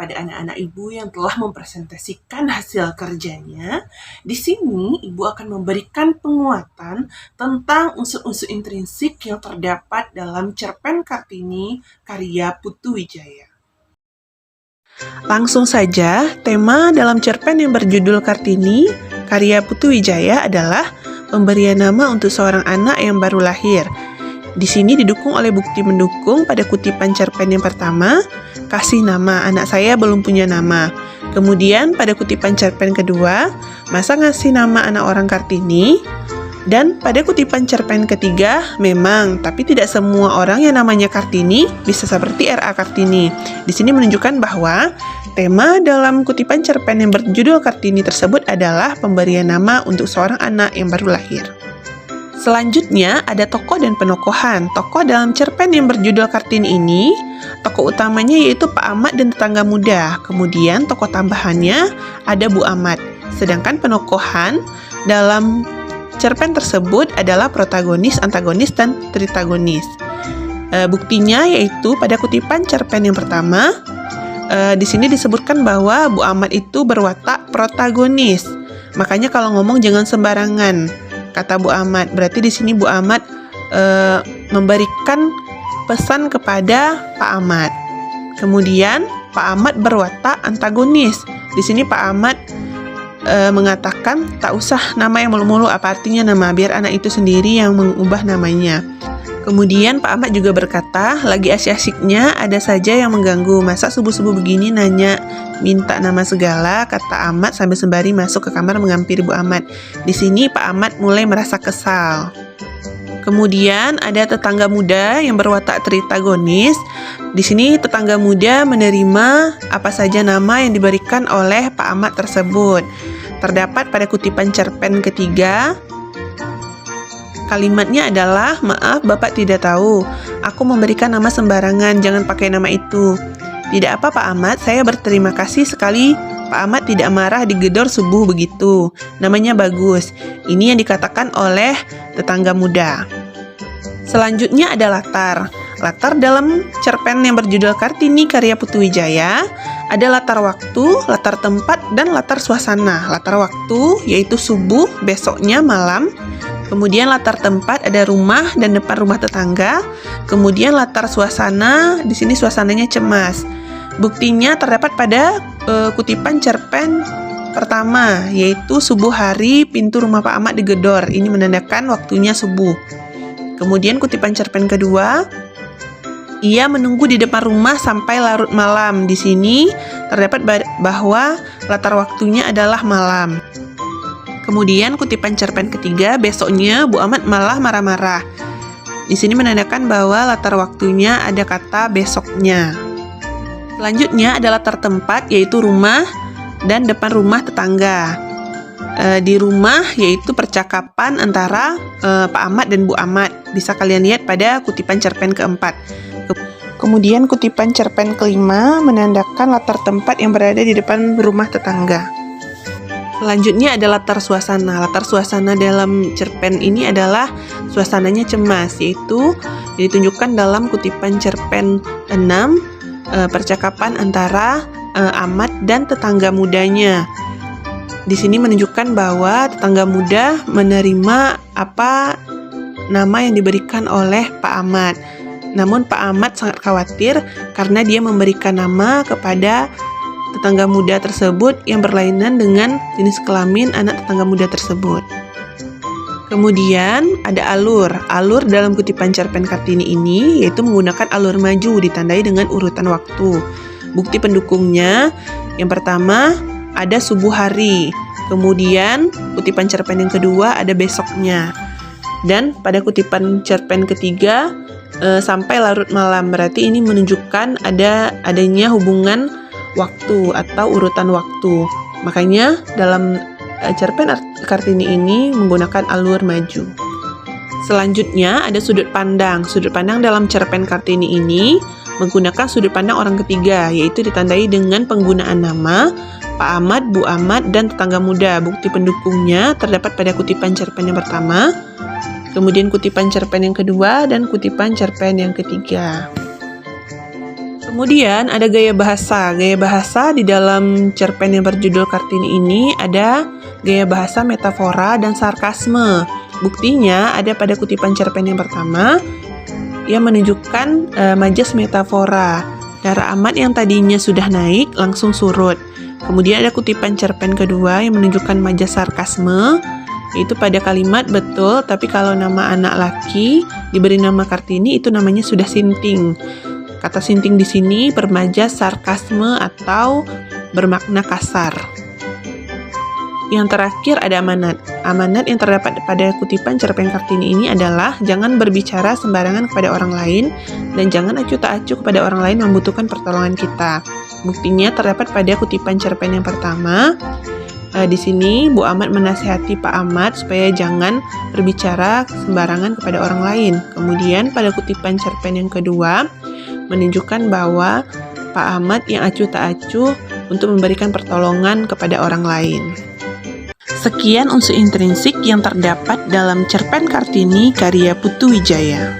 kepada anak-anak ibu yang telah mempresentasikan hasil kerjanya. Di sini ibu akan memberikan penguatan tentang unsur-unsur intrinsik yang terdapat dalam cerpen Kartini karya Putu Wijaya. Langsung saja, tema dalam cerpen yang berjudul Kartini karya Putu Wijaya adalah pemberian nama untuk seorang anak yang baru lahir. Di sini didukung oleh bukti mendukung pada kutipan cerpen yang pertama, kasih nama, anak saya belum punya nama. Kemudian pada kutipan cerpen kedua, masa ngasih nama anak orang Kartini. Dan pada kutipan cerpen ketiga, memang, tapi tidak semua orang yang namanya Kartini bisa seperti R.A. Kartini. Di sini menunjukkan bahwa tema dalam kutipan cerpen yang berjudul Kartini tersebut adalah pemberian nama untuk seorang anak yang baru lahir. Selanjutnya ada tokoh dan penokohan. Tokoh dalam cerpen yang berjudul Kartini ini, tokoh utamanya yaitu Pak Ahmad dan tetangga muda. Kemudian tokoh tambahannya ada Bu Ahmad. Sedangkan penokohan dalam cerpen tersebut adalah protagonis, antagonis, dan tritagonis. Buktinya yaitu pada kutipan cerpen yang pertama, di sini disebutkan bahwa Bu Ahmad itu berwatak protagonis. Makanya kalau ngomong jangan sembarangan, kata Bu Ahmad. Berarti di sini Bu Ahmad memberikan pesan kepada Pak Ahmad. Kemudian Pak Ahmad berwatak antagonis. Di sini Pak Ahmad mengatakan tak usah nama yang mulu-mulu, apa artinya nama, biar anak itu sendiri yang mengubah namanya. Kemudian Pak Ahmad juga berkata, lagi asyik-asyiknya ada saja yang mengganggu, masa subuh-subuh begini nanya minta nama segala, kata Ahmad sambil sembari masuk ke kamar menghampiri Bu Ahmad. Di sini Pak Ahmad mulai merasa kesal. Kemudian ada tetangga muda yang berwatak tritagonis. Di sini tetangga muda menerima apa saja nama yang diberikan oleh Pak Ahmad tersebut. Terdapat pada kutipan cerpen ketiga, kalimatnya adalah, maaf Bapak tidak tahu, aku memberikan nama sembarangan, jangan pakai nama itu. Tidak apa Pak Ahmad, saya berterima kasih sekali. Pak Ahmad tidak marah digedor subuh begitu. Namanya bagus. Ini yang dikatakan oleh tetangga muda. Selanjutnya ada latar. Latar dalam cerpen yang berjudul Kartini karya Putu Wijaya ada latar waktu, latar tempat, dan latar suasana. Latar waktu yaitu subuh, besoknya malam. Kemudian latar tempat ada rumah dan depan rumah tetangga. Kemudian latar suasana, di sini suasananya cemas. Buktinya terdapat pada kutipan cerpen pertama, yaitu subuh hari pintu rumah Pak Ahmad digedor. Ini menandakan waktunya subuh. Kemudian kutipan cerpen kedua, ia menunggu di depan rumah sampai larut malam. Di sini terdapat bahwa latar waktunya adalah malam. Kemudian kutipan cerpen ketiga, besoknya Bu Ahmad malah marah-marah. Di sini menandakan bahwa latar waktunya ada kata besoknya. Selanjutnya ada latar tempat, yaitu rumah dan depan rumah tetangga. Di rumah yaitu percakapan antara Pak Ahmad dan Bu Ahmad. Bisa kalian lihat pada kutipan cerpen keempat. Kemudian kutipan cerpen kelima menandakan latar tempat yang berada di depan rumah tetangga. Selanjutnya ada latar suasana. Latar suasana dalam cerpen ini adalah suasananya cemas, yaitu ditunjukkan dalam kutipan cerpen 6, percakapan antara Ahmad dan tetangga mudanya. Di sini menunjukkan bahwa tetangga muda menerima apa nama yang diberikan oleh Pak Ahmad. Namun Pak Ahmad sangat khawatir karena dia memberikan nama kepada tetangga muda tersebut yang berlainan dengan jenis kelamin anak tetangga muda tersebut. Kemudian ada alur. Alur dalam kutipan cerpen Kartini ini yaitu menggunakan alur maju ditandai dengan urutan waktu. Bukti pendukungnya, yang pertama ada subuh hari. Kemudian kutipan cerpen yang kedua ada besoknya. Dan pada kutipan cerpen ketiga sampai larut malam. Berarti ini menunjukkan adanya hubungan waktu atau urutan waktu. Makanya dalam cerpen Kartini ini menggunakan alur maju. Selanjutnya ada sudut pandang. Sudut pandang dalam cerpen Kartini ini menggunakan sudut pandang orang ketiga, yaitu ditandai dengan penggunaan nama Pak Ahmad, Bu Ahmad, dan tetangga muda. Bukti pendukungnya terdapat pada kutipan cerpen yang pertama, kemudian kutipan cerpen yang kedua, dan kutipan cerpen yang ketiga. Kemudian ada gaya bahasa. Gaya bahasa di dalam cerpen yang berjudul Kartini ini ada gaya bahasa metafora dan sarkasme. Buktinya ada pada kutipan cerpen yang pertama yang menunjukkan majas metafora. Darah Ahmad yang tadinya sudah naik langsung surut. Kemudian ada kutipan cerpen kedua yang menunjukkan majas sarkasme, yaitu pada kalimat betul, tapi kalau nama anak laki diberi nama Kartini itu namanya sudah sinting. Kata sinting di sini bermajas sarkasme atau bermakna kasar. Yang terakhir ada amanat. Amanat yang terdapat pada kutipan cerpen Kartini ini adalah jangan berbicara sembarangan kepada orang lain dan jangan acuh tak acuh kepada orang lain membutuhkan pertolongan kita. Buktinya terdapat pada kutipan cerpen yang pertama. Di sini Bu Ahmad menasihati Pak Ahmad supaya jangan berbicara sembarangan kepada orang lain. Kemudian pada kutipan cerpen yang kedua menunjukkan bahwa Pak Ahmad yang acuh tak acuh untuk memberikan pertolongan kepada orang lain. Sekian unsur intrinsik yang terdapat dalam cerpen Kartini karya Putu Wijaya.